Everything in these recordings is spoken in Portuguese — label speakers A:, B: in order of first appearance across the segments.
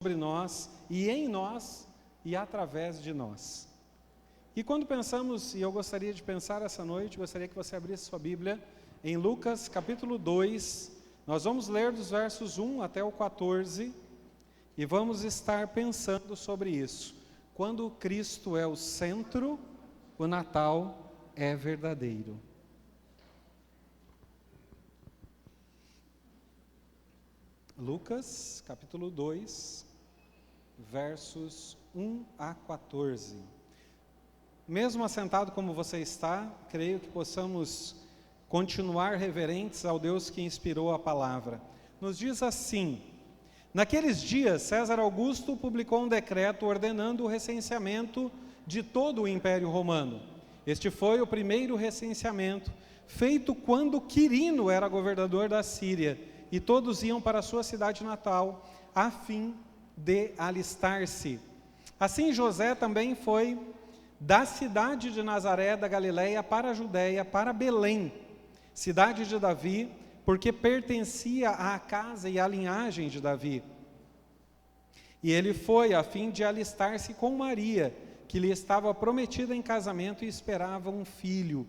A: sobre nós e em nós e através de nós. E quando pensamos, e eu gostaria de pensar essa noite, gostaria que você abrisse sua Bíblia em Lucas capítulo 2, nós vamos ler dos versos 1 até o 14 e vamos estar pensando sobre isso. Quando Cristo é o centro, o Natal é verdadeiro. Lucas capítulo 2, versos 1 a 14. Mesmo assentado como você está, creio que possamos continuar reverentes ao Deus que inspirou a palavra. Nos diz assim: naqueles dias, César Augusto publicou um decreto ordenando o recenseamento de todo o Império Romano. Este foi o primeiro recenseamento, feito quando Quirino era governador da Síria, e todos iam para a sua cidade natal, a fim de alistar-se. Assim José também foi da cidade de Nazaré da Galileia para a Judéia, para Belém, cidade de Davi, porque pertencia à casa e à linhagem de Davi. E ele foi a fim de alistar-se com Maria, que lhe estava prometida em casamento e esperava um filho.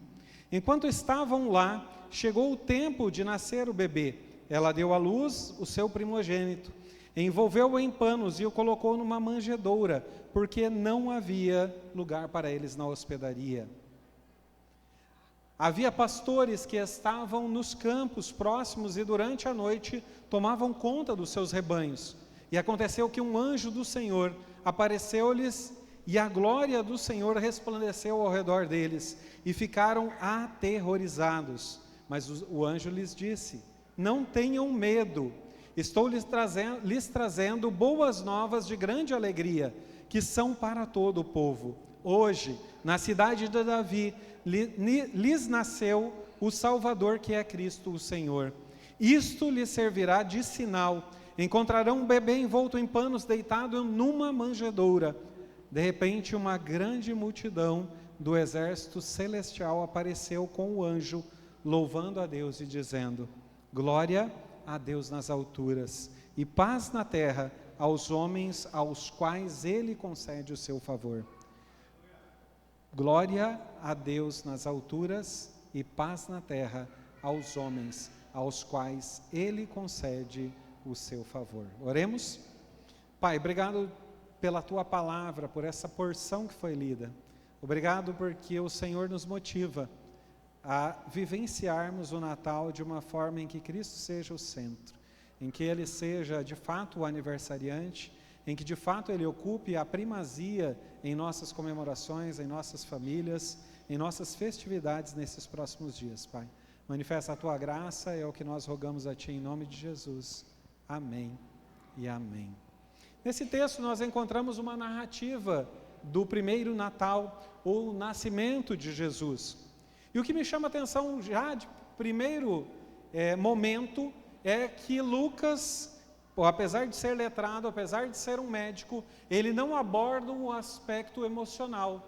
A: Enquanto estavam lá, chegou o tempo de nascer o bebê. Ela deu à luz o seu primogênito, envolveu-o em panos e o colocou numa manjedoura, porque não havia lugar para eles na hospedaria. Havia pastores que estavam nos campos próximos e durante a noite tomavam conta dos seus rebanhos. E aconteceu que um anjo do Senhor apareceu-lhes e a glória do Senhor resplandeceu ao redor deles e ficaram aterrorizados. Mas o anjo lhes disse: não tenham medo. Estou lhes trazendo boas novas de grande alegria, que são para todo o povo. Hoje, na cidade de Davi, lhes nasceu o Salvador, que é Cristo o Senhor. Isto lhes servirá de sinal. Encontrarão um bebê envolto em panos, deitado numa manjedoura. De repente, uma grande multidão do exército celestial apareceu com o anjo, louvando a Deus e dizendo: glória a Deus nas alturas, e paz na terra aos homens aos quais Ele concede o seu favor. Glória a Deus nas alturas, e paz na terra aos homens aos quais Ele concede o seu favor. Oremos? Pai, obrigado pela Tua palavra, por essa porção que foi lida. Obrigado porque o Senhor nos motiva a vivenciarmos o Natal de uma forma em que Cristo seja o centro, em que Ele seja de fato o aniversariante, em que de fato Ele ocupe a primazia em nossas comemorações, em nossas famílias, em nossas festividades nesses próximos dias, Pai. Manifesta a Tua graça, é o que nós rogamos a Ti em nome de Jesus. Amém e amém. Nesse texto nós encontramos uma narrativa do primeiro Natal, ou nascimento de Jesus. E o que me chama a atenção já de primeiro momento é que Lucas, apesar de ser letrado, apesar de ser um médico, ele não aborda um aspecto emocional.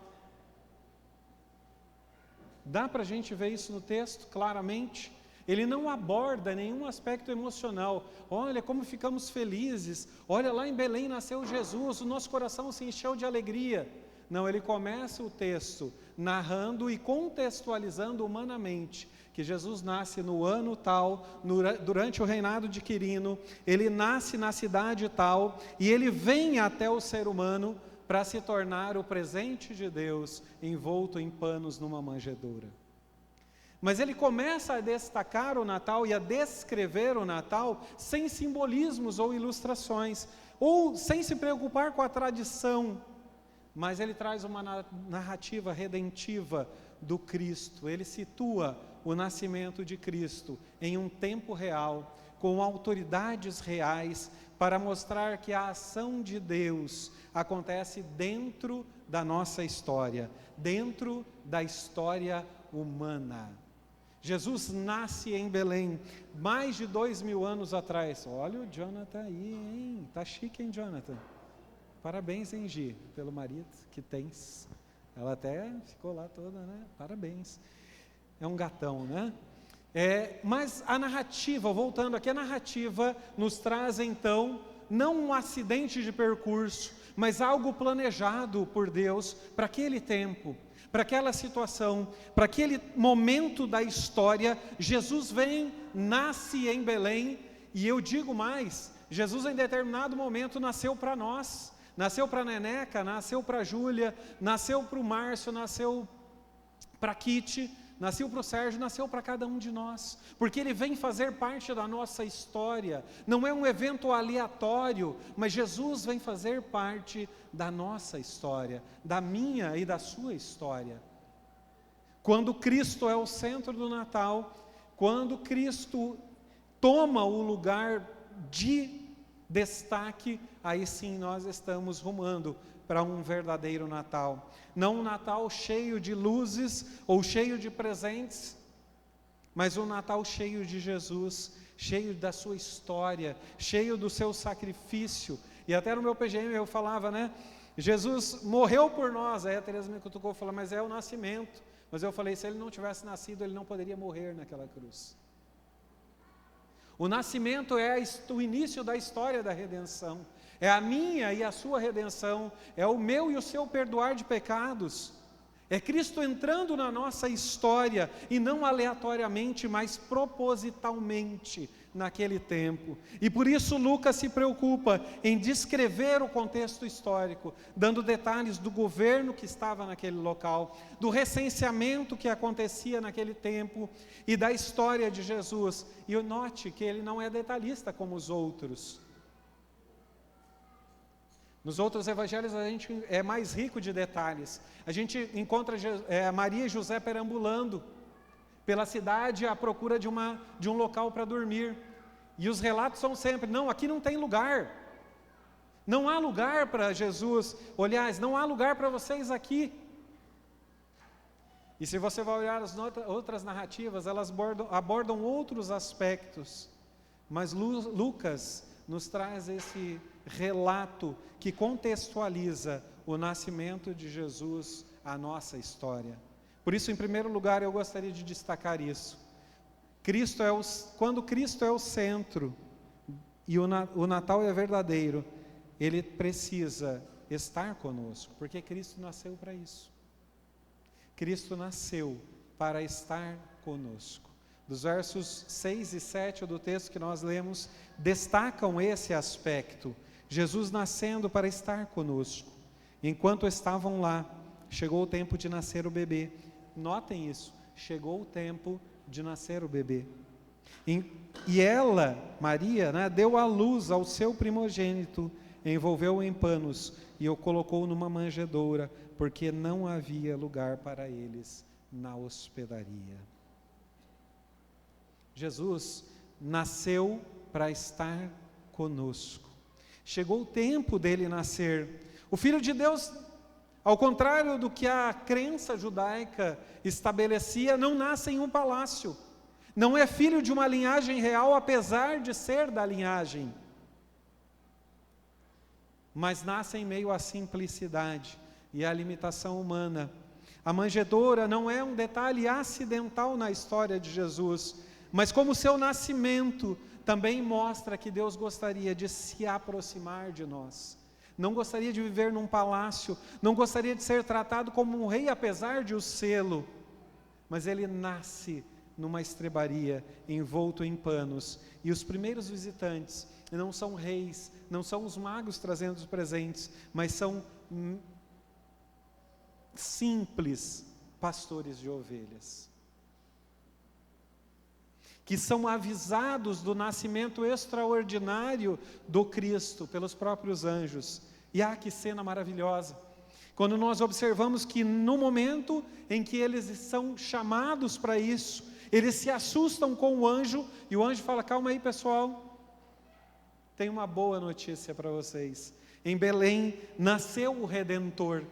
A: Dá para a gente ver isso no texto claramente? Ele não aborda nenhum aspecto emocional. Olha como ficamos felizes, olha lá em Belém nasceu Jesus, o nosso coração se encheu de alegria. Não, ele começa o texto narrando e contextualizando humanamente que Jesus nasce no ano tal, durante o reinado de Quirino, ele nasce na cidade tal, e ele vem até o ser humano para se tornar o presente de Deus, envolto em panos numa manjedoura. Mas ele começa a destacar o Natal e a descrever o Natal sem simbolismos ou ilustrações, ou sem se preocupar com a tradição, mas ele traz uma narrativa redentiva do Cristo. Ele situa o nascimento de Cristo em um tempo real, com autoridades reais, para mostrar que a ação de Deus acontece dentro da nossa história, dentro da história humana. Jesus nasce em Belém, mais de 2000 anos atrás. Olha o Jonathan aí, hein? Tá chique, hein, Jonathan? Parabéns, hein, Gi, pelo marido que tens. Ela até ficou lá toda, né? Parabéns. É um gatão, né? Mas a narrativa, voltando aqui, a narrativa nos traz então não um acidente de percurso, mas algo planejado por Deus para aquele tempo, para aquela situação, para aquele momento da história. Jesus vem, nasce em Belém, e eu digo mais, Jesus em determinado momento nasceu para nós, nasceu para a Neneca, nasceu para a Júlia, nasceu para o Márcio, nasceu para a Kitty, nasceu para o Sérgio, nasceu para cada um de nós, porque Ele vem fazer parte da nossa história. Não é um evento aleatório, mas Jesus vem fazer parte da nossa história, da minha e da sua história. Quando Cristo é o centro do Natal, quando Cristo toma o lugar de destaque, aí sim nós estamos rumando para um verdadeiro Natal. Não um Natal cheio de luzes ou cheio de presentes, mas um Natal cheio de Jesus, cheio da sua história, cheio do seu sacrifício. E até no meu PGM eu falava, né? Jesus morreu por nós. Aí a Teresa me cutucou e falou, mas é o nascimento. Mas eu falei, se Ele não tivesse nascido, Ele não poderia morrer naquela cruz. O nascimento é o início da história da redenção. É a minha e a sua redenção, é o meu e o seu perdoar de pecados. É Cristo entrando na nossa história, e não aleatoriamente, mas propositalmente naquele tempo. E por isso Lucas se preocupa em descrever o contexto histórico, dando detalhes do governo que estava naquele local, do recenseamento que acontecia naquele tempo e da história de Jesus. E note que ele não é detalhista como os outros. Nos outros evangelhos a gente é mais rico de detalhes. A gente encontra Maria e José perambulando pela cidade à procura de um local para dormir. E os relatos são sempre, não, aqui não tem lugar. Não há lugar para Jesus. Aliás, não há lugar para vocês aqui. E se você vai olhar as outras narrativas, elas abordam outros aspectos. Mas Lucas nos traz esse relato que contextualiza o nascimento de Jesus à nossa história. Por isso, em primeiro lugar, eu gostaria de destacar isso. Quando Cristo é o centro e o Natal é verdadeiro, Ele precisa estar conosco, porque Cristo nasceu para isso. Cristo nasceu para estar conosco. Dos versos 6 e 7 do texto que nós lemos, destacam esse aspecto. Jesus nascendo para estar conosco. Enquanto estavam lá, chegou o tempo de nascer o bebê. Notem isso, chegou o tempo de nascer o bebê. E ela, Maria, né, deu à luz ao seu primogênito, envolveu-o em panos e o colocou numa manjedoura, porque não havia lugar para eles na hospedaria. Jesus nasceu para estar conosco. Chegou o tempo dele nascer. O Filho de Deus, ao contrário do que a crença judaica estabelecia, não nasce em um palácio. Não é filho de uma linhagem real, apesar de ser da linhagem. Mas nasce em meio à simplicidade e à limitação humana. A manjedoura não é um detalhe acidental na história de Jesus, mas como seu nascimento também mostra que Deus gostaria de se aproximar de nós. Não gostaria de viver num palácio, não gostaria de ser tratado como um rei, apesar de o sê-lo. Mas ele nasce numa estrebaria, envolto em panos. E os primeiros visitantes não são reis, não são os magos trazendo os presentes, mas são simples pastores de ovelhas, que são avisados do nascimento extraordinário do Cristo pelos próprios anjos. E que cena maravilhosa, quando nós observamos que no momento em que eles são chamados para isso, eles se assustam com o anjo, e o anjo fala, calma aí pessoal, tem uma boa notícia para vocês, em Belém nasceu o Redentor.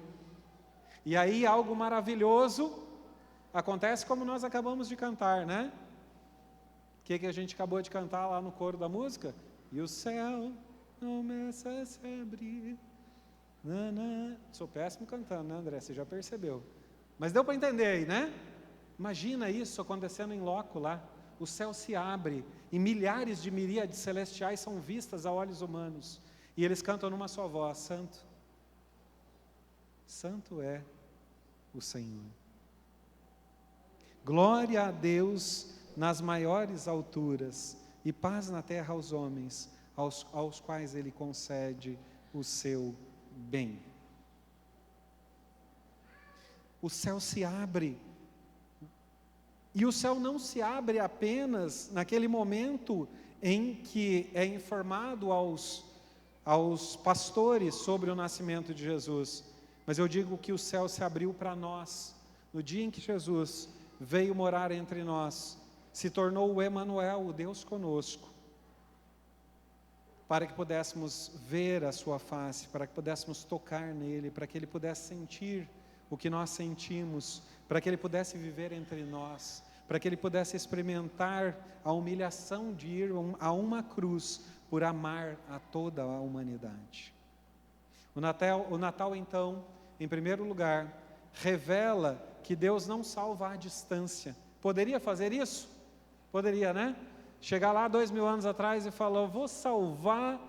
A: E aí algo maravilhoso acontece, como nós acabamos de cantar, né? O que a gente acabou de cantar lá no coro da música? E o céu começa a se abrir. Sou péssimo cantando, né, André? Você já percebeu. Mas deu para entender aí, né? Imagina isso acontecendo em loco lá. O céu se abre e milhares de miríades celestiais são vistas a olhos humanos. E eles cantam numa só voz: Santo, Santo é o Senhor. Glória a Deus nas maiores alturas, e paz na terra aos homens, aos quais Ele concede o seu bem. O céu se abre, e o céu não se abre apenas naquele momento em que é informado aos pastores sobre o nascimento de Jesus, mas eu digo que o céu se abriu para nós, no dia em que Jesus veio morar entre nós, se tornou o Emanuel, o Deus conosco, para que pudéssemos ver a sua face, para que pudéssemos tocar nele, para que ele pudesse sentir o que nós sentimos, para que ele pudesse viver entre nós, para que ele pudesse experimentar a humilhação de ir a uma cruz por amar a toda a humanidade. O Natal, então, em primeiro lugar, revela que Deus não salva à distância. Poderia fazer isso? Poderia, né? Chegar lá 2000 anos atrás e falar: vou salvar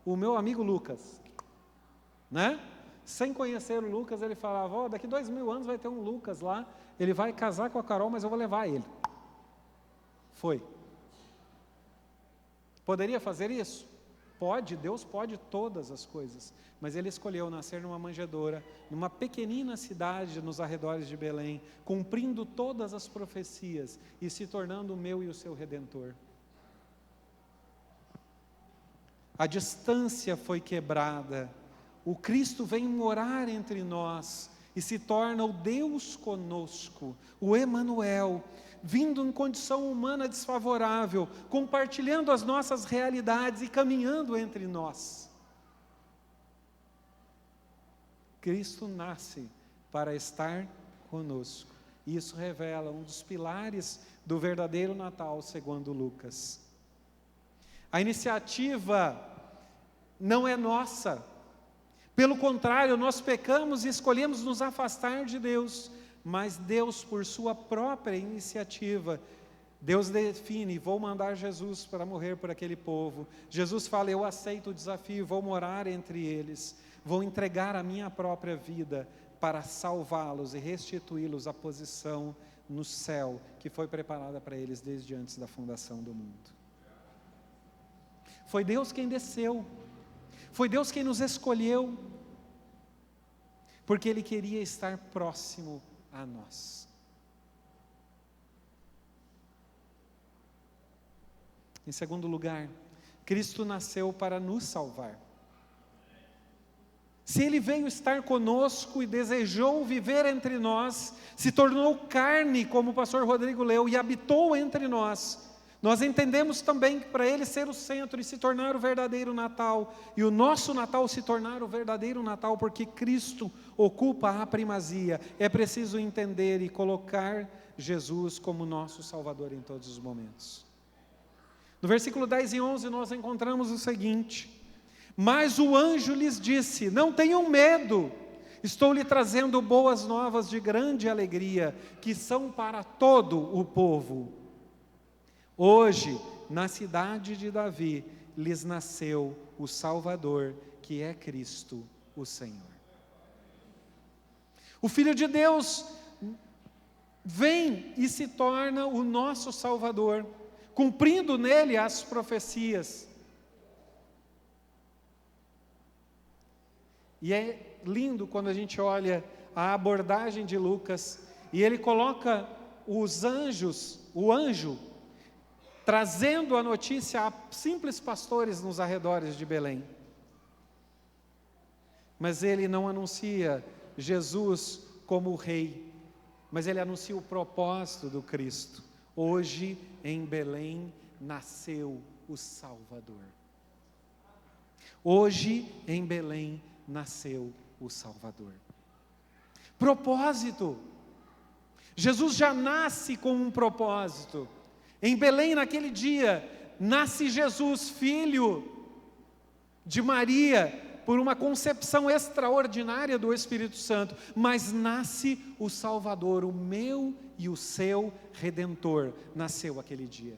A: o meu amigo Lucas, né? Sem conhecer o Lucas, ele falava: daqui 2000 anos vai ter um Lucas lá, ele vai casar com a Carol, mas eu vou levar ele. Foi. Poderia fazer isso? Pode, Deus pode todas as coisas, mas Ele escolheu nascer numa manjedoura, numa pequenina cidade nos arredores de Belém, cumprindo todas as profecias e se tornando o meu e o seu Redentor. A distância foi quebrada, o Cristo vem morar entre nós e se torna o Deus conosco, o Emanuel, vindo em condição humana desfavorável, compartilhando as nossas realidades e caminhando entre nós. Cristo nasce para estar conosco. E isso revela um dos pilares do verdadeiro Natal, segundo Lucas. A iniciativa não é nossa. Pelo contrário, nós pecamos e escolhemos nos afastar de Deus. Mas Deus, por sua própria iniciativa, Deus define: vou mandar Jesus para morrer por aquele povo. Jesus fala: eu aceito o desafio, vou morar entre eles, vou entregar a minha própria vida para salvá-los e restituí-los à posição no céu que foi preparada para eles desde antes da fundação do mundo. Foi Deus quem desceu, foi Deus quem nos escolheu, porque Ele queria estar próximo a nós. Em segundo lugar, Cristo nasceu para nos salvar. Se Ele veio estar conosco e desejou viver entre nós, se tornou carne, como o pastor Rodrigo leu, e habitou entre nós, nós entendemos também que para Ele ser o centro e se tornar o verdadeiro Natal, e o nosso Natal se tornar o verdadeiro Natal, porque Cristo ocupa a primazia, é preciso entender e colocar Jesus como nosso Salvador em todos os momentos. No versículo 10 e 11 nós encontramos o seguinte: mas o anjo lhes disse: não tenham medo, estou lhe trazendo boas novas de grande alegria, que são para todo o povo. Hoje, na cidade de Davi, lhes nasceu o Salvador, que é Cristo, o Senhor. O Filho de Deus vem e se torna o nosso Salvador, cumprindo nele as profecias. E é lindo quando a gente olha a abordagem de Lucas, e ele coloca os anjos, o anjo, trazendo a notícia a simples pastores nos arredores de Belém. Mas ele não anuncia Jesus como o rei, mas ele anuncia o propósito do Cristo. Hoje em Belém nasceu o Salvador. Hoje em Belém nasceu o Salvador. Propósito. Jesus já nasce com um propósito. Em Belém, naquele dia, nasce Jesus, filho de Maria, por uma concepção extraordinária do Espírito Santo, mas nasce o Salvador, o meu e o seu Redentor, nasceu aquele dia.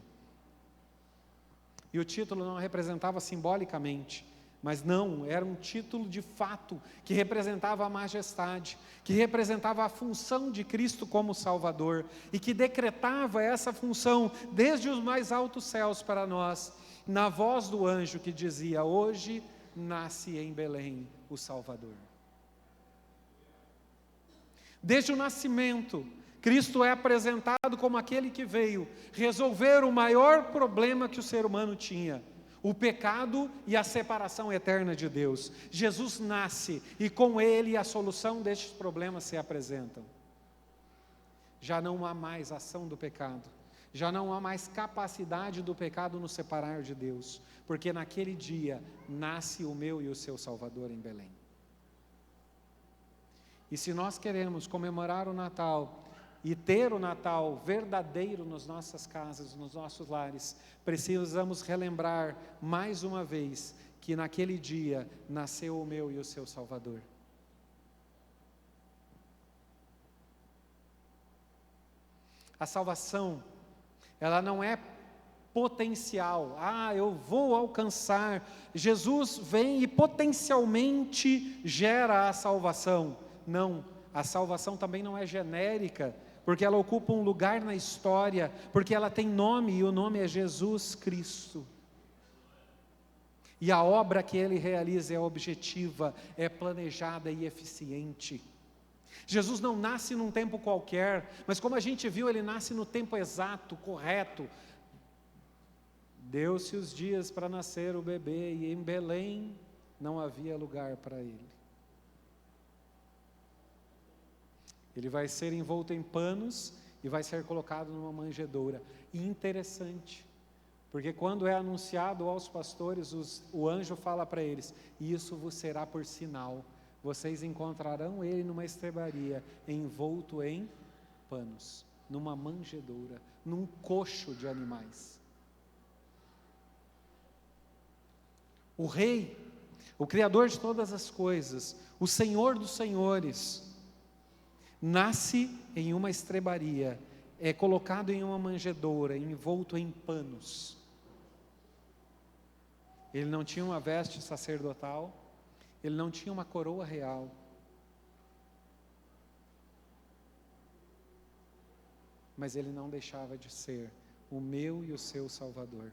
A: E o título não representava simbolicamente, Mas não, era um título de fato que representava a majestade, que representava a função de Cristo como Salvador e que decretava essa função desde os mais altos céus para nós, na voz do anjo que dizia: hoje nasce em Belém o Salvador. Desde o nascimento, Cristo é apresentado como aquele que veio resolver o maior problema que o ser humano tinha: o pecado e a separação eterna de Deus. Jesus nasce e com ele a solução destes problemas se apresentam. Já não há mais ação do pecado, já não há mais capacidade do pecado nos separar de Deus, porque naquele dia nasce o meu e o seu Salvador em Belém. E se nós queremos comemorar o Natal e ter o Natal verdadeiro nas nossas casas, nos nossos lares, precisamos relembrar mais uma vez que naquele dia nasceu o meu e o seu Salvador. A salvação, ela não é potencial. Eu vou alcançar. Jesus vem e potencialmente gera a salvação. Não, a salvação também não é genérica, porque ela ocupa um lugar na história, porque ela tem nome, e o nome é Jesus Cristo. E a obra que ele realiza é objetiva, é planejada e eficiente. Jesus não nasce num tempo qualquer, mas como a gente viu, ele nasce no tempo exato, correto. Deu-se os dias para nascer o bebê, e em Belém não havia lugar para ele. Ele vai ser envolto em panos e vai ser colocado numa manjedoura. E interessante, porque quando é anunciado aos pastores, o anjo fala para eles: isso vos será por sinal, vocês encontrarão ele numa estrebaria, envolto em panos, numa manjedoura, num coxo de animais. O Rei, o Criador de todas as coisas, o Senhor dos senhores, nasce em uma estrebaria, é colocado em uma manjedoura, envolto em panos. Ele não tinha uma veste sacerdotal, ele não tinha uma coroa real. Mas ele não deixava de ser o meu e o seu Salvador,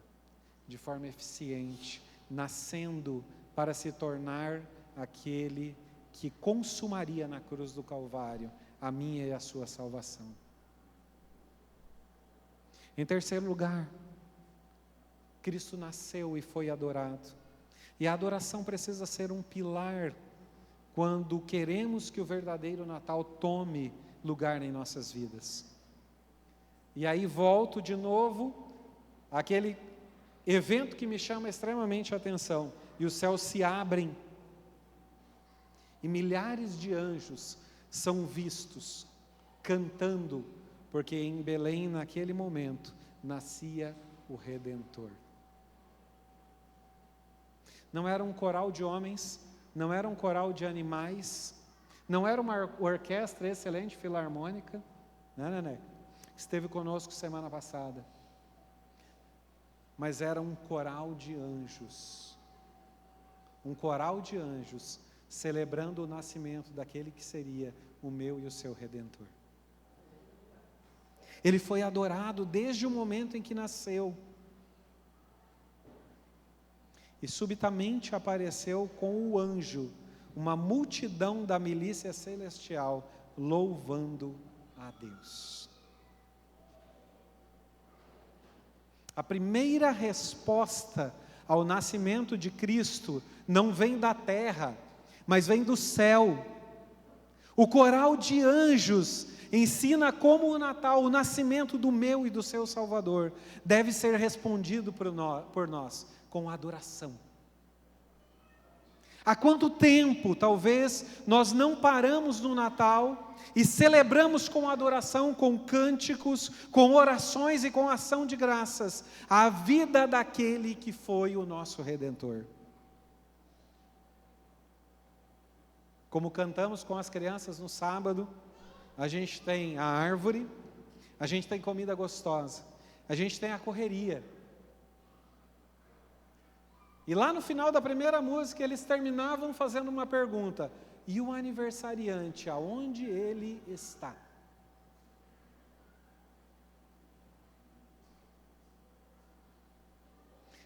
A: de forma eficiente, nascendo para se tornar aquele que consumaria na cruz do Calvário a minha e a sua salvação. Em terceiro lugar, Cristo nasceu e foi adorado. E a adoração precisa ser um pilar quando queremos que o verdadeiro Natal tome lugar em nossas vidas. E aí volto de novo àquele evento que me chama extremamente a atenção. E os céus se abrem e milhares de anjos são vistos cantando, porque em Belém, naquele momento, nascia o Redentor. Não era um coral de homens, não era um coral de animais, não era uma orquestra excelente filarmônica, não, esteve conosco semana passada, mas era um coral de anjos, celebrando o nascimento daquele que seria o meu e o seu Redentor. Ele foi adorado desde o momento em que nasceu. E subitamente apareceu com o anjo, uma multidão da milícia celestial, louvando a Deus. A primeira resposta ao nascimento de Cristo não vem da terra, mas vem do céu. O coral de anjos ensina como o Natal, o nascimento do meu e do seu Salvador, deve ser respondido por nós com adoração. Há quanto tempo, talvez, nós não paramos no Natal e celebramos com adoração, com cânticos, com orações e com ação de graças, a vida daquele que foi o nosso Redentor. Como cantamos com as crianças no sábado, a gente tem a árvore, a gente tem comida gostosa, a gente tem a correria. E lá no final da primeira música, eles terminavam fazendo uma pergunta: e o aniversariante, aonde ele está?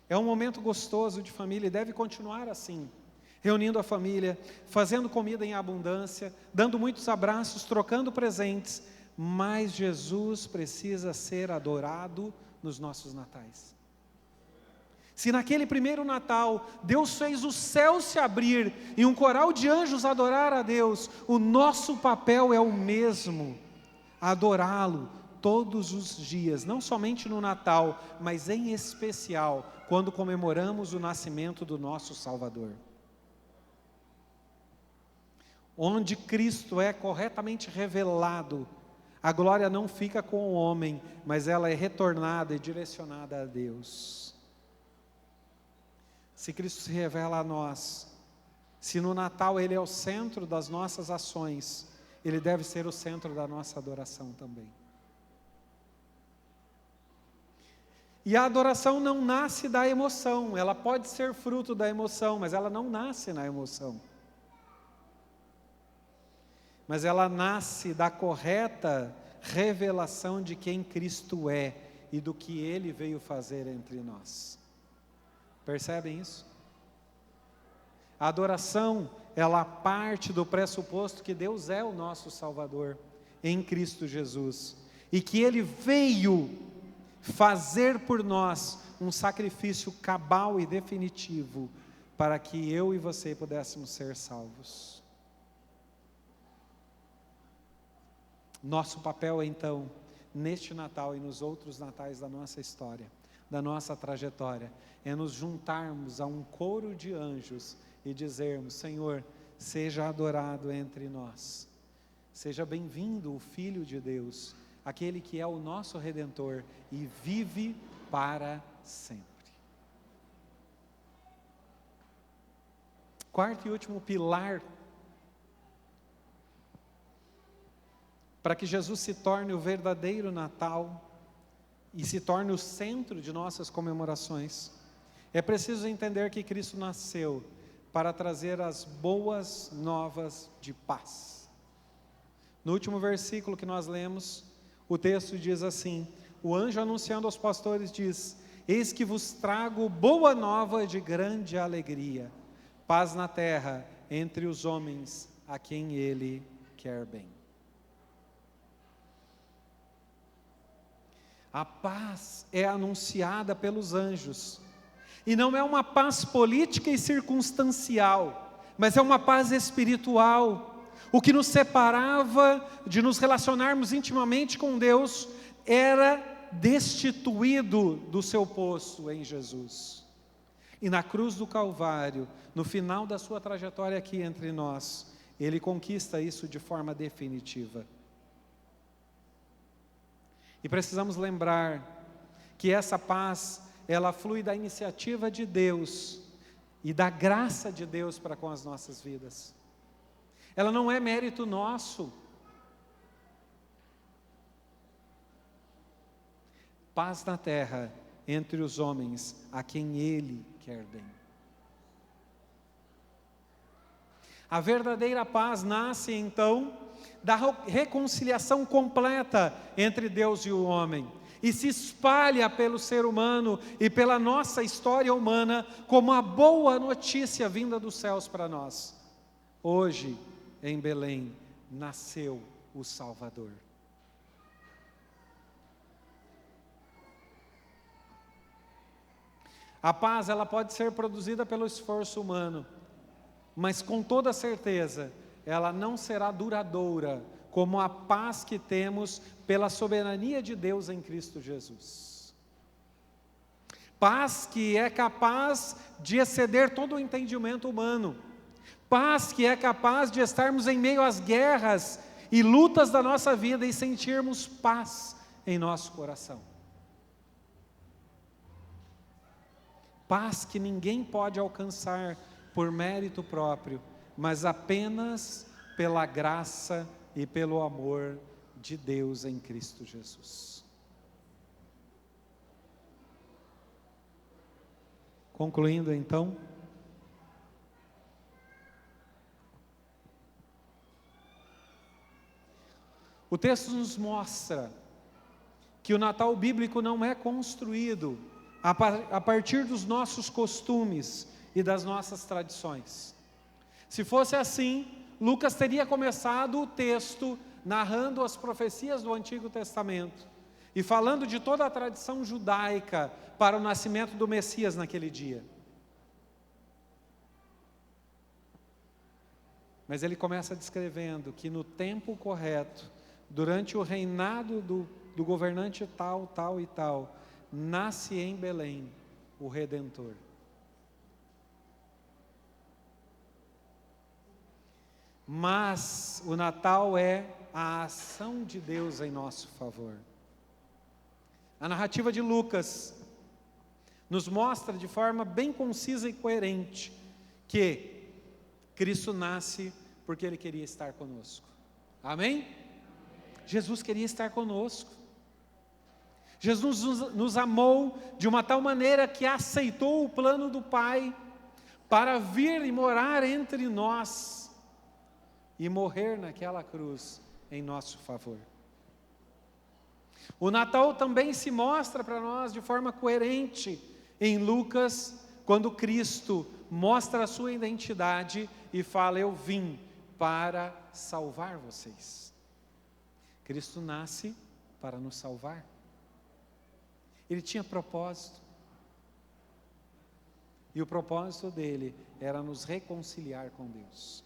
A: É um momento gostoso de família e deve continuar assim, reunindo a família, fazendo comida em abundância, dando muitos abraços, trocando presentes, mas Jesus precisa ser adorado nos nossos natais. Se naquele primeiro Natal, Deus fez o céu se abrir e um coral de anjos adorar a Deus, o nosso papel é o mesmo, adorá-lo todos os dias, não somente no Natal, mas em especial, quando comemoramos o nascimento do nosso Salvador. Onde Cristo é corretamente revelado, a glória não fica com o homem, mas ela é retornada e direcionada a Deus. Se Cristo se revela a nós, se no Natal Ele é o centro das nossas ações, Ele deve ser o centro da nossa adoração também. E a adoração não nasce da emoção, ela pode ser fruto da emoção, mas ela não nasce na emoção. Mas ela nasce da correta revelação de quem Cristo é e do que Ele veio fazer entre nós. Percebem isso? A adoração, ela parte do pressuposto que Deus é o nosso Salvador, em Cristo Jesus, e que Ele veio fazer por nós um sacrifício cabal e definitivo, para que eu e você pudéssemos ser salvos. Nosso papel então, neste Natal e nos outros natais da nossa história, da nossa trajetória, é nos juntarmos a um coro de anjos e dizermos: Senhor, seja adorado entre nós, seja bem-vindo o Filho de Deus, aquele que é o nosso Redentor e vive para sempre. Quarto e último pilar, para que Jesus se torne o verdadeiro Natal e se torne o centro de nossas comemorações, é preciso entender que Cristo nasceu para trazer as boas novas de paz. No último versículo que nós lemos, o texto diz assim: o anjo anunciando aos pastores diz: eis que vos trago boa nova de grande alegria, paz na terra entre os homens a quem Ele quer bem. A paz é anunciada pelos anjos, e não é uma paz política e circunstancial, mas é uma paz espiritual. O que nos separava de nos relacionarmos intimamente com Deus era destituído do seu posto em Jesus. E na cruz do Calvário, no final da sua trajetória aqui entre nós, Ele conquista isso de forma definitiva. E precisamos lembrar que essa paz, ela flui da iniciativa de Deus e da graça de Deus para com as nossas vidas. Ela não é mérito nosso. Paz na terra entre os homens a quem Ele quer bem. A verdadeira paz nasce então da reconciliação completa entre Deus e o homem, e se espalha pelo ser humano e pela nossa história humana como a boa notícia vinda dos céus para nós. Hoje, em Belém, nasceu o Salvador. A paz, ela pode ser produzida pelo esforço humano, mas com toda certeza, ela não será duradoura como a paz que temos pela soberania de Deus em Cristo Jesus. Paz que é capaz de exceder todo o entendimento humano. Paz que é capaz de estarmos em meio às guerras e lutas da nossa vida e sentirmos paz em nosso coração. Paz que ninguém pode alcançar por mérito próprio, mas apenas pela graça e pelo amor de Deus em Cristo Jesus. Concluindo então. O texto nos mostra que o Natal bíblico não é construído a partir dos nossos costumes e das nossas tradições. Se fosse assim, Lucas teria começado o texto narrando as profecias do Antigo Testamento e falando de toda a tradição judaica para o nascimento do Messias naquele dia. Mas ele começa descrevendo que no tempo correto, durante o reinado do governante tal, tal e tal, nasce em Belém o Redentor. Mas o Natal é a ação de Deus em nosso favor. A narrativa de Lucas nos mostra de forma bem concisa e coerente que Cristo nasce porque Ele queria estar conosco. Amém? Jesus queria estar conosco. Jesus nos amou de uma tal maneira que aceitou o plano do Pai para vir e morar entre nós e morrer naquela cruz em nosso favor. O Natal também se mostra para nós de forma coerente em Lucas, quando Cristo mostra a sua identidade e fala: eu vim para salvar vocês. Cristo nasce para nos salvar. Ele tinha propósito. E o propósito dele era nos reconciliar com Deus.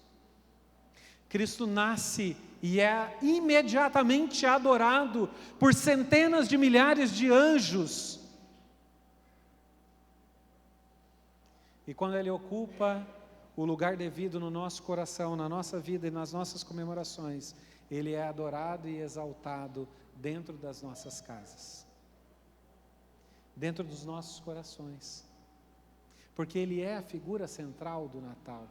A: Cristo nasce e é imediatamente adorado por centenas de milhares de anjos. E quando Ele ocupa o lugar devido no nosso coração, na nossa vida e nas nossas comemorações, Ele é adorado e exaltado dentro das nossas casas, dentro dos nossos corações, porque Ele é a figura central do Natal.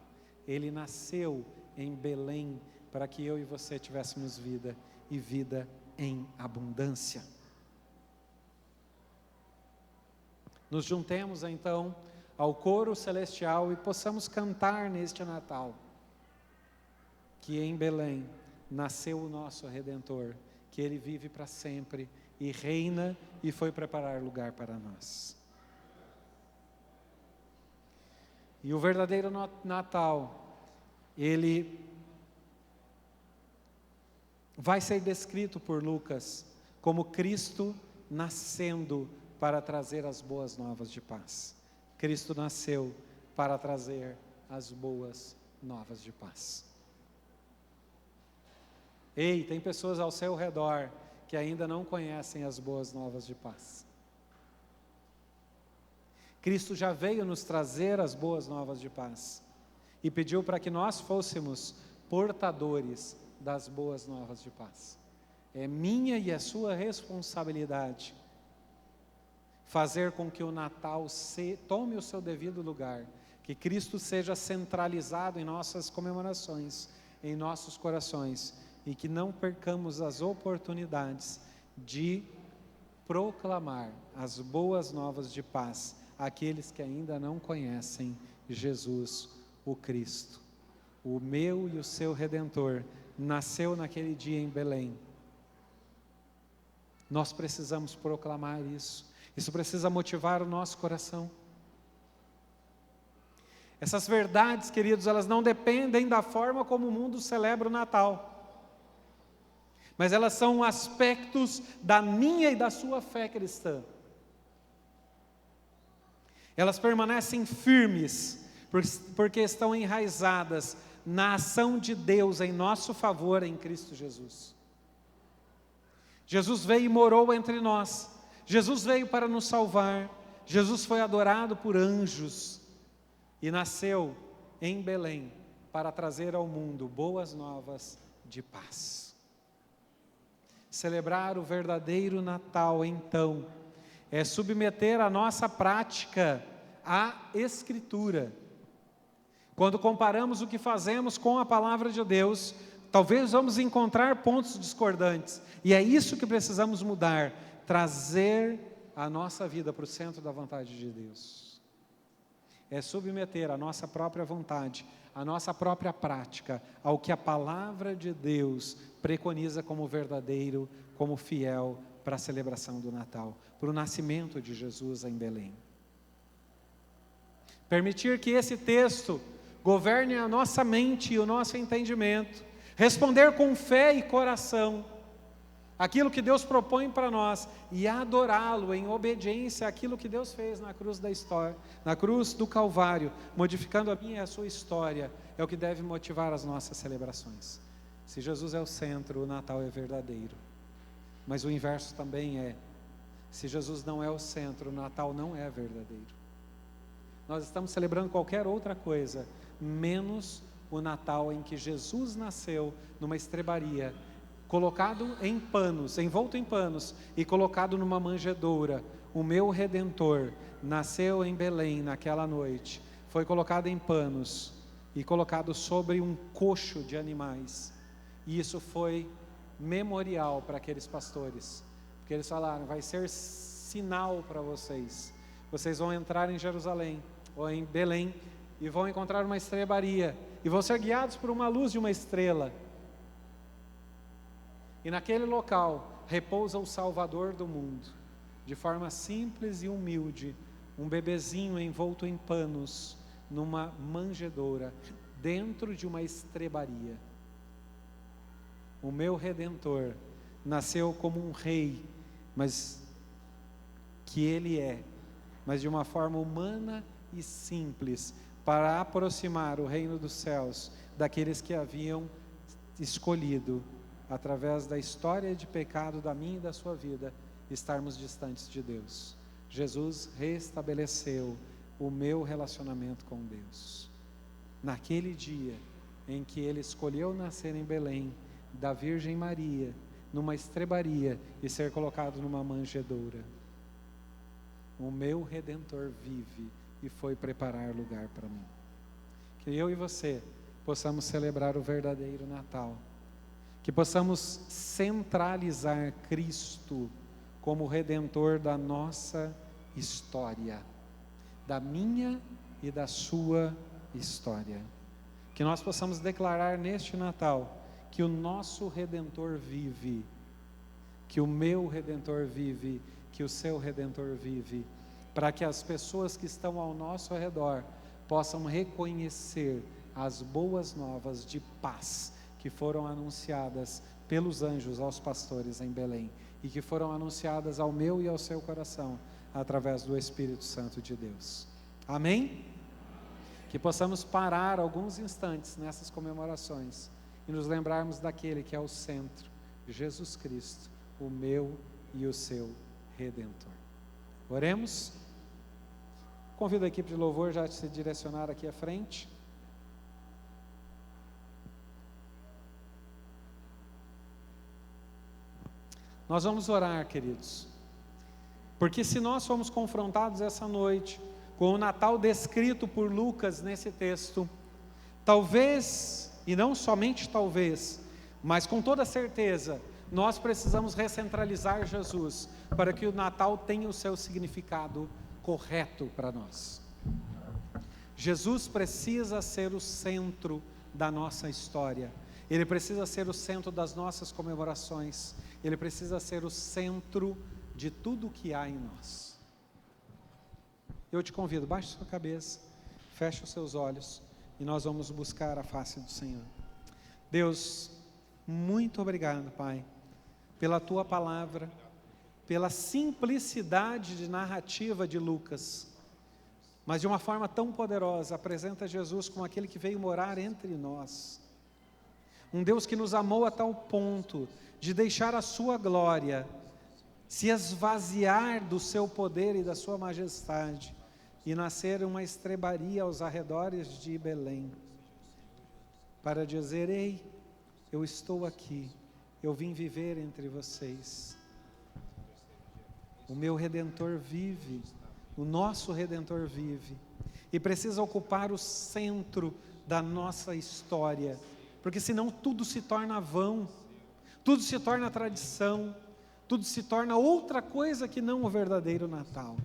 A: Ele nasceu em Belém para que eu e você tivéssemos vida e vida em abundância. Nos juntemos então ao coro celestial e possamos cantar neste Natal que em Belém nasceu o nosso Redentor, que Ele vive para sempre e reina e foi preparar lugar para nós. E o verdadeiro Natal, ele vai ser descrito por Lucas como Cristo nascendo para trazer as boas novas de paz. Cristo nasceu para trazer as boas novas de paz. Ei, tem pessoas ao seu redor que ainda não conhecem as boas novas de paz. Cristo já veio nos trazer as boas novas de paz e pediu para que nós fôssemos portadores das boas novas de paz. É minha e a sua responsabilidade fazer com que o Natal tome o seu devido lugar, que Cristo seja centralizado em nossas comemorações, em nossos corações, e que não percamos as oportunidades de proclamar as boas novas de paz àqueles que ainda não conhecem Jesus, o Cristo. O meu e o seu Redentor nasceu naquele dia em Belém. Nós precisamos proclamar isso. Isso precisa motivar o nosso coração. Essas verdades, queridos, elas não dependem da forma como o mundo celebra o Natal, mas elas são aspectos da minha e da sua fé cristã. Elas permanecem firmes, porque estão enraizadas na ação de Deus em nosso favor em Cristo Jesus. Jesus veio e morou entre nós. Jesus veio para nos salvar. Jesus foi adorado por anjos e nasceu em Belém para trazer ao mundo boas novas de paz. Celebrar o verdadeiro Natal, então, é submeter a nossa prática à Escritura. Quando comparamos o que fazemos com a palavra de Deus, talvez vamos encontrar pontos discordantes, e é isso que precisamos mudar, trazer a nossa vida para o centro da vontade de Deus. é submeter a nossa própria vontade, a nossa própria prática, ao que a palavra de Deus preconiza como verdadeiro, como fiel para a celebração do Natal, para o nascimento de Jesus em Belém. Permitir que esse texto governe a nossa mente e o nosso entendimento, responder com fé e coração aquilo que Deus propõe para nós e adorá-lo em obediência àquilo que Deus fez na cruz da história, na cruz do Calvário, modificando a minha e a sua história, é o que deve motivar as nossas celebrações. Se Jesus é o centro, o Natal é verdadeiro. Mas o inverso também é: se Jesus não é o centro, o Natal não é verdadeiro. Nós estamos celebrando qualquer outra coisa, menos o Natal em que Jesus nasceu numa estrebaria, colocado em panos, envolto em panos e colocado numa manjedoura. O meu Redentor nasceu em Belém naquela noite, foi colocado em panos e colocado sobre um coxo de animais. E isso foi memorial para aqueles pastores, porque eles falaram: vai ser sinal para vocês. Vocês vão entrar em Jerusalém ou em Belém e vão encontrar uma estrebaria e vão ser guiados por uma luz de uma estrela. E naquele local repousa o Salvador do mundo, de forma simples e humilde, um bebezinho envolto em panos, numa manjedoura, dentro de uma estrebaria. O meu Redentor nasceu como um rei, mas que ele é, mas de uma forma humana e simples, para aproximar o reino dos céus daqueles que haviam escolhido, através da história de pecado da minha e da sua vida, estarmos distantes de Deus. Jesus restabeleceu o meu relacionamento com Deus. Naquele dia em que Ele escolheu nascer em Belém, da Virgem Maria, numa estrebaria e ser colocado numa manjedoura. O meu Redentor vive e foi preparar lugar para mim. Que eu e você possamos celebrar o verdadeiro Natal, que possamos centralizar Cristo como Redentor da nossa história, da minha e da sua história. Que nós possamos declarar neste Natal que o nosso Redentor vive, que o meu Redentor vive, que o seu Redentor vive, para que as pessoas que estão ao nosso redor possam reconhecer as boas novas de paz que foram anunciadas pelos anjos aos pastores em Belém e que foram anunciadas ao meu e ao seu coração através do Espírito Santo de Deus. Amém? Que possamos parar alguns instantes nessas comemorações e nos lembrarmos daquele que é o centro, Jesus Cristo, o meu e o seu Redentor. Oremos. Convido a equipe de louvor já a se direcionar aqui à frente. Nós vamos orar, queridos, porque se nós fomos confrontados essa noite com o Natal descrito por Lucas nesse texto, talvez, e não somente talvez, mas com toda certeza, nós precisamos recentralizar Jesus, para que o Natal tenha o seu significado correto para nós. Jesus precisa ser o centro da nossa história, Ele precisa ser o centro das nossas comemorações, Ele precisa ser o centro de tudo que há em nós. Eu te convido, baixe sua cabeça, feche os seus olhos e nós vamos buscar a face do Senhor. Deus, muito obrigado, Pai, pela Tua palavra, pela simplicidade de narrativa de Lucas, mas de uma forma tão poderosa, apresenta Jesus como aquele que veio morar entre nós. Um Deus que nos amou a tal ponto de deixar a sua glória se esvaziar do seu poder e da sua majestade e nascer uma estrebaria aos arredores de Belém, para dizer: ei, eu estou aqui, eu vim viver entre vocês. O meu Redentor vive, o nosso Redentor vive, e precisa ocupar o centro da nossa história, porque senão tudo se torna vão, tudo se torna tradição, tudo se torna outra coisa que não o verdadeiro Natal.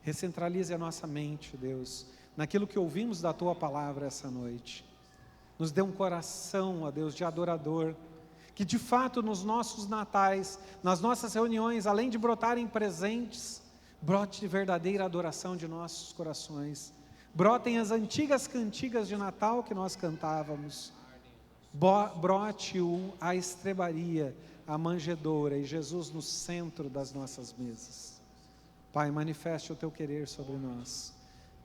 A: Recentralize a nossa mente, Deus, naquilo que ouvimos da Tua palavra essa noite. Nos dê um coração, ó Deus, de adorador, que de fato nos nossos natais, nas nossas reuniões, além de brotarem presentes, brote verdadeira adoração de nossos corações. Brotem as antigas cantigas de Natal que nós cantávamos. Brote a estrebaria, a manjedoura e Jesus no centro das nossas mesas. Pai, manifeste o Teu querer sobre nós.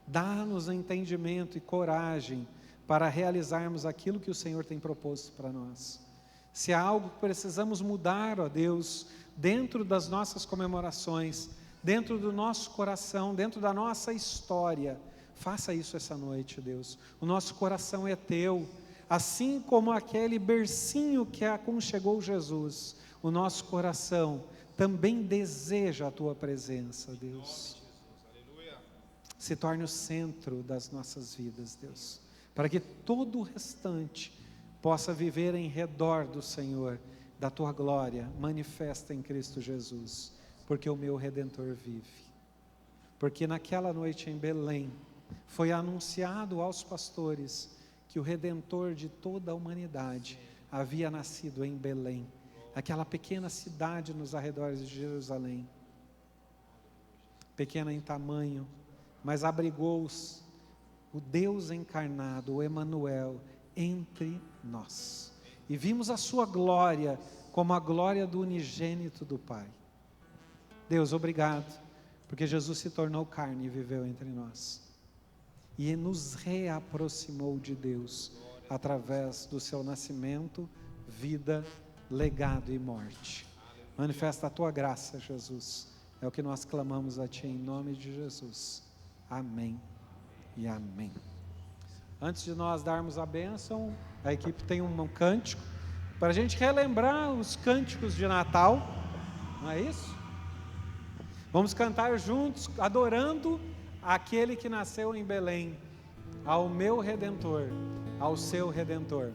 A: Dá-nos entendimento e coragem para realizarmos aquilo que o Senhor tem proposto para nós. Se há algo que precisamos mudar, ó Deus, dentro das nossas comemorações, dentro do nosso coração, dentro da nossa história, faça isso essa noite, Deus. O nosso coração é Teu, assim como aquele bercinho que aconchegou Jesus, o nosso coração também deseja a Tua presença, Deus. Se torne o centro das nossas vidas, Deus, para que todo o restante possa viver em redor do Senhor, da Tua glória manifesta em Cristo Jesus, porque o meu Redentor vive. Porque naquela noite em Belém, foi anunciado aos pastores que o Redentor de toda a humanidade havia nascido em Belém, aquela pequena cidade nos arredores de Jerusalém, pequena em tamanho, mas abrigou-os o Deus encarnado, o Emanuel, entre nós. E vimos a sua glória como a glória do unigênito do Pai. Deus, obrigado, porque Jesus se tornou carne e viveu entre nós. E nos reaproximou de Deus, através do seu nascimento, vida, legado e morte. Manifesta a Tua graça, Jesus. É o que nós clamamos a Ti, em nome de Jesus. Amém e amém. Antes de nós darmos a bênção, a equipe tem um cântico, para a gente relembrar os cânticos de Natal, não é isso? Vamos cantar juntos, adorando aquele que nasceu em Belém, ao meu Redentor, ao seu Redentor.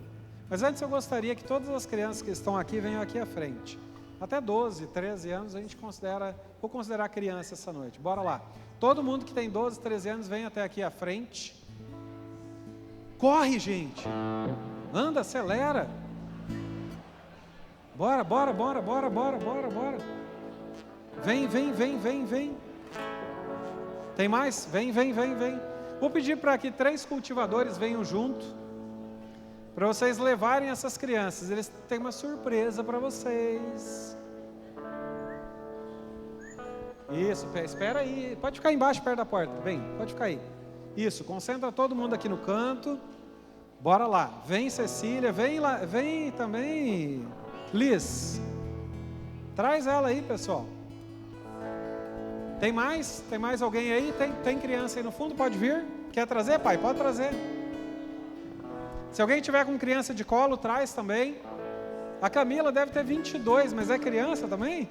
A: Mas antes eu gostaria que todas as crianças que estão aqui venham aqui à frente. Até 12, 13 anos a gente vou considerar criança essa noite. Bora lá. Todo mundo que tem 12, 13 anos vem até aqui à frente. Corre, gente. Anda, acelera. Bora. Vem. Tem mais? Vem. Vou pedir para que 3 cultivadores venham junto, para vocês levarem essas crianças. Eles têm uma surpresa para vocês. Isso, espera aí. Pode ficar embaixo, perto da porta. Vem, pode ficar aí. Isso, concentra todo mundo aqui no canto. Bora lá. Vem, Cecília. Vem lá. Vem também, Liz. Traz ela aí, pessoal. Tem mais? Tem mais alguém aí? Tem criança aí no fundo? Pode vir? Quer trazer, pai? Pode trazer. Se alguém tiver com criança de colo, traz também. A Camila deve ter 22, mas é criança também?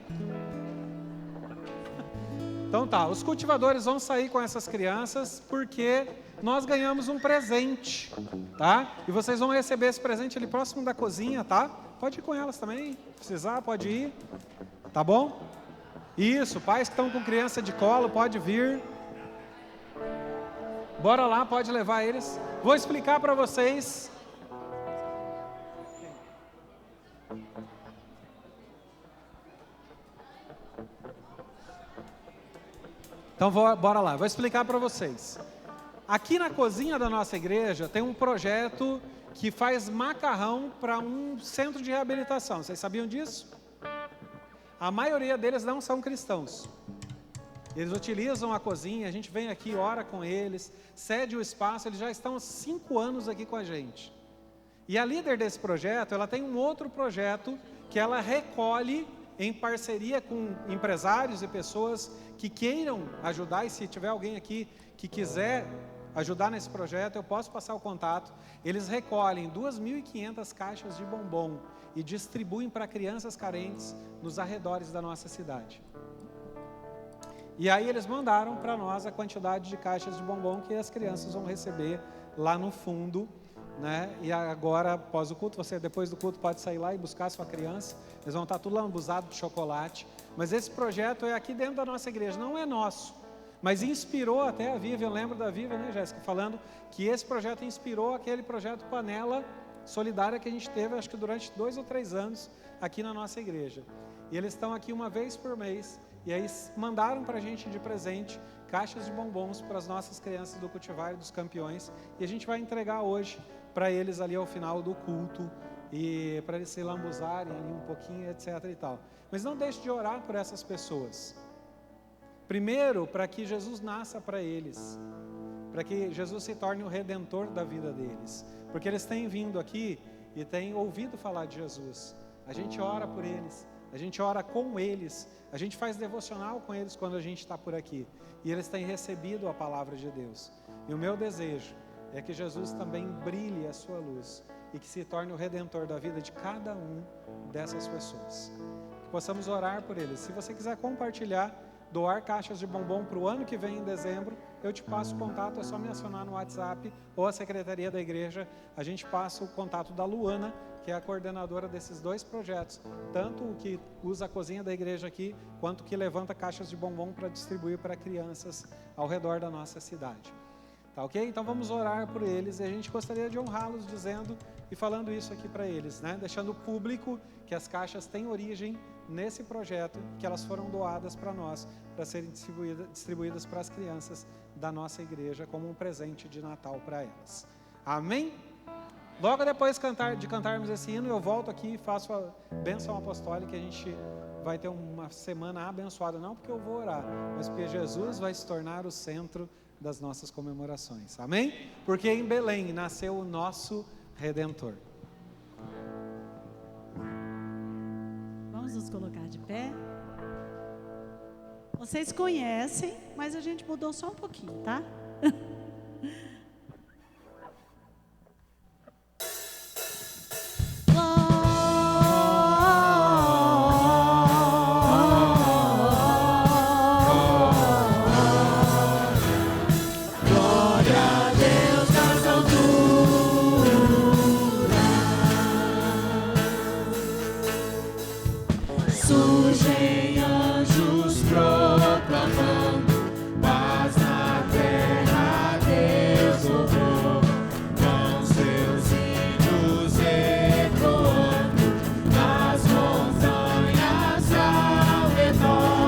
A: Então tá, os cultivadores vão sair com essas crianças, porque nós ganhamos um presente, tá? E vocês vão receber esse presente ali próximo da cozinha, tá? Pode ir com elas também, se precisar, pode ir, tá bom? Isso, pais que estão com criança de colo, pode vir. Bora lá, pode levar eles. Vou explicar para vocês. Então bora lá, vou explicar para vocês. Aqui na cozinha da nossa igreja tem um projeto que faz macarrão para um centro de reabilitação. Vocês sabiam disso? A maioria deles não são cristãos. Eles utilizam a cozinha, a gente vem aqui, ora com eles, cede o espaço, eles já estão há 5 anos aqui com a gente. E a líder desse projeto, ela tem um outro projeto que ela recolhe em parceria com empresários e pessoas que queiram ajudar, e se tiver alguém aqui que quiser ajudar nesse projeto, eu posso passar o contato. Eles recolhem 2.500 caixas de bombom e distribuem para crianças carentes nos arredores da nossa cidade. E aí eles mandaram para nós a quantidade de caixas de bombom que as crianças vão receber lá no fundo, né? E agora, após o culto, você depois do culto pode sair lá e buscar a sua criança. Eles vão estar tudo lambuzado de chocolate. Mas esse projeto é aqui dentro da nossa igreja, não é nosso. mas inspirou até a Viva. Eu lembro da Viva, né, Jéssica, falando que esse projeto inspirou aquele projeto Panela Solidária que a gente teve, acho que durante 2 ou 3 anos aqui na nossa igreja. E eles estão aqui uma vez por mês, e aí mandaram para a gente de presente caixas de bombons para as nossas crianças do Cultivar dos Campeões, e a gente vai entregar hoje para eles ali ao final do culto, e para eles se lambuzarem ali um pouquinho, etc e tal. Mas não deixe de orar por essas pessoas. Primeiro, para que Jesus nasça para eles, para que Jesus se torne o redentor da vida deles, porque eles têm vindo aqui e têm ouvido falar de Jesus. A gente ora por eles, a gente ora com eles, a gente faz devocional com eles quando a gente está por aqui, e eles têm recebido a palavra de Deus. E o meu desejo é que Jesus também brilhe a sua luz e que se torne o redentor da vida de cada um dessas pessoas. Que possamos orar por eles. Se você quiser compartilhar, doar caixas de bombom para o ano que vem, em dezembro, eu te passo o contato, é só me acionar no WhatsApp ou a secretaria da igreja. A gente passa o contato da Luana, que é a coordenadora desses 2 projetos, tanto o que usa a cozinha da igreja aqui, quanto o que levanta caixas de bombom para distribuir para crianças ao redor da nossa cidade. Tá ok? Então vamos orar por eles, e a gente gostaria de honrá-los dizendo e falando isso aqui para eles, né? Deixando público que as caixas têm origem nesse projeto, que elas foram doadas para nós, para serem distribuídas para as crianças da nossa igreja como um presente de Natal para elas. Amém? Logo depois de cantarmos esse hino, eu volto aqui e faço a bênção apostólica. A gente vai ter uma semana abençoada, não porque eu vou orar, mas porque Jesus vai se tornar o centro das nossas comemorações. Amém? Porque em Belém nasceu o nosso Redentor.
B: Vamos nos colocar de pé. Vocês conhecem, mas a gente mudou só um pouquinho, tá?
C: Surgem anjos proclamando paz na terra, Deus louvor, com seus hinos ecoando nas montanhas ao redor.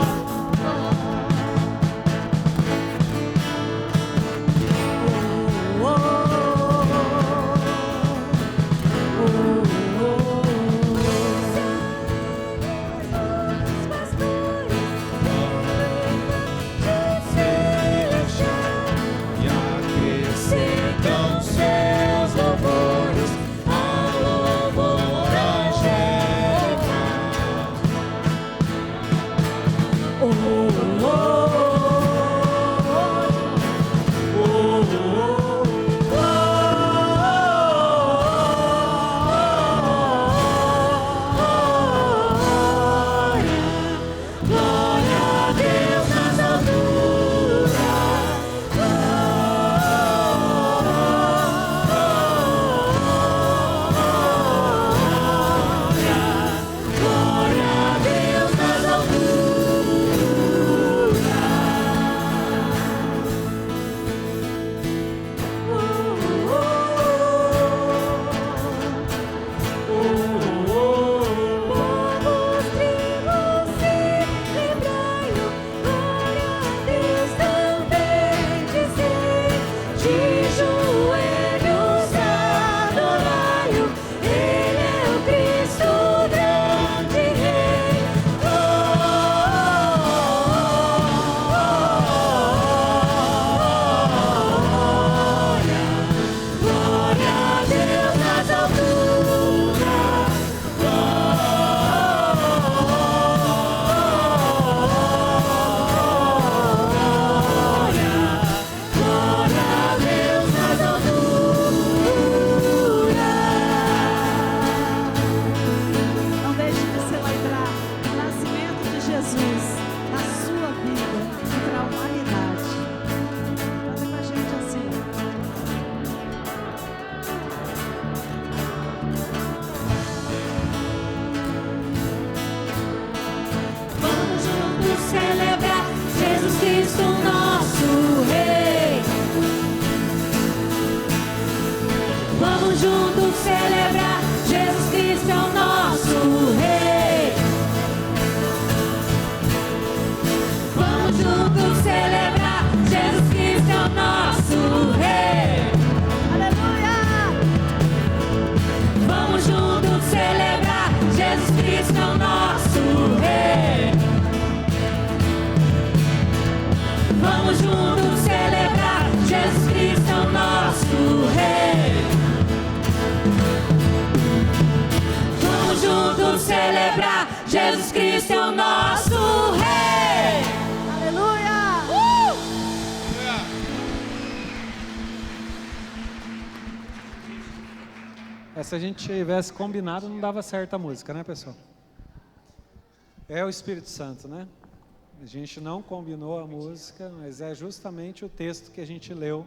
D: Jesus Cristo é o nosso Rei. Vamos juntos celebrar, Jesus Cristo é o nosso Rei. Vamos juntos celebrar, Jesus Cristo é o nosso Rei.
B: Aleluia!
A: Se a gente tivesse combinado, não dava certo a música, né, pessoal? É o Espírito Santo, né? A gente não combinou a música, mas é justamente o texto que a gente leu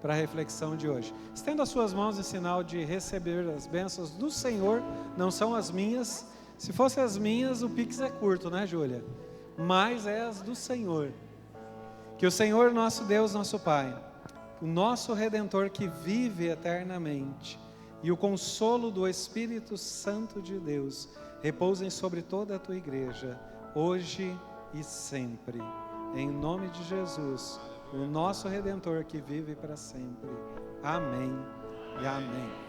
A: para a reflexão de hoje. Estenda as suas mãos em sinal de receber as bênçãos do Senhor, não são as minhas. Se fossem as minhas, o pix é curto, né, Júlia? Mas é as do Senhor. Que o Senhor, nosso Deus, nosso Pai, o nosso Redentor que vive eternamente, e o consolo do Espírito Santo de Deus repousem sobre toda a tua igreja, hoje e sempre. Em nome de Jesus, o nosso Redentor que vive para sempre. Amém e amém.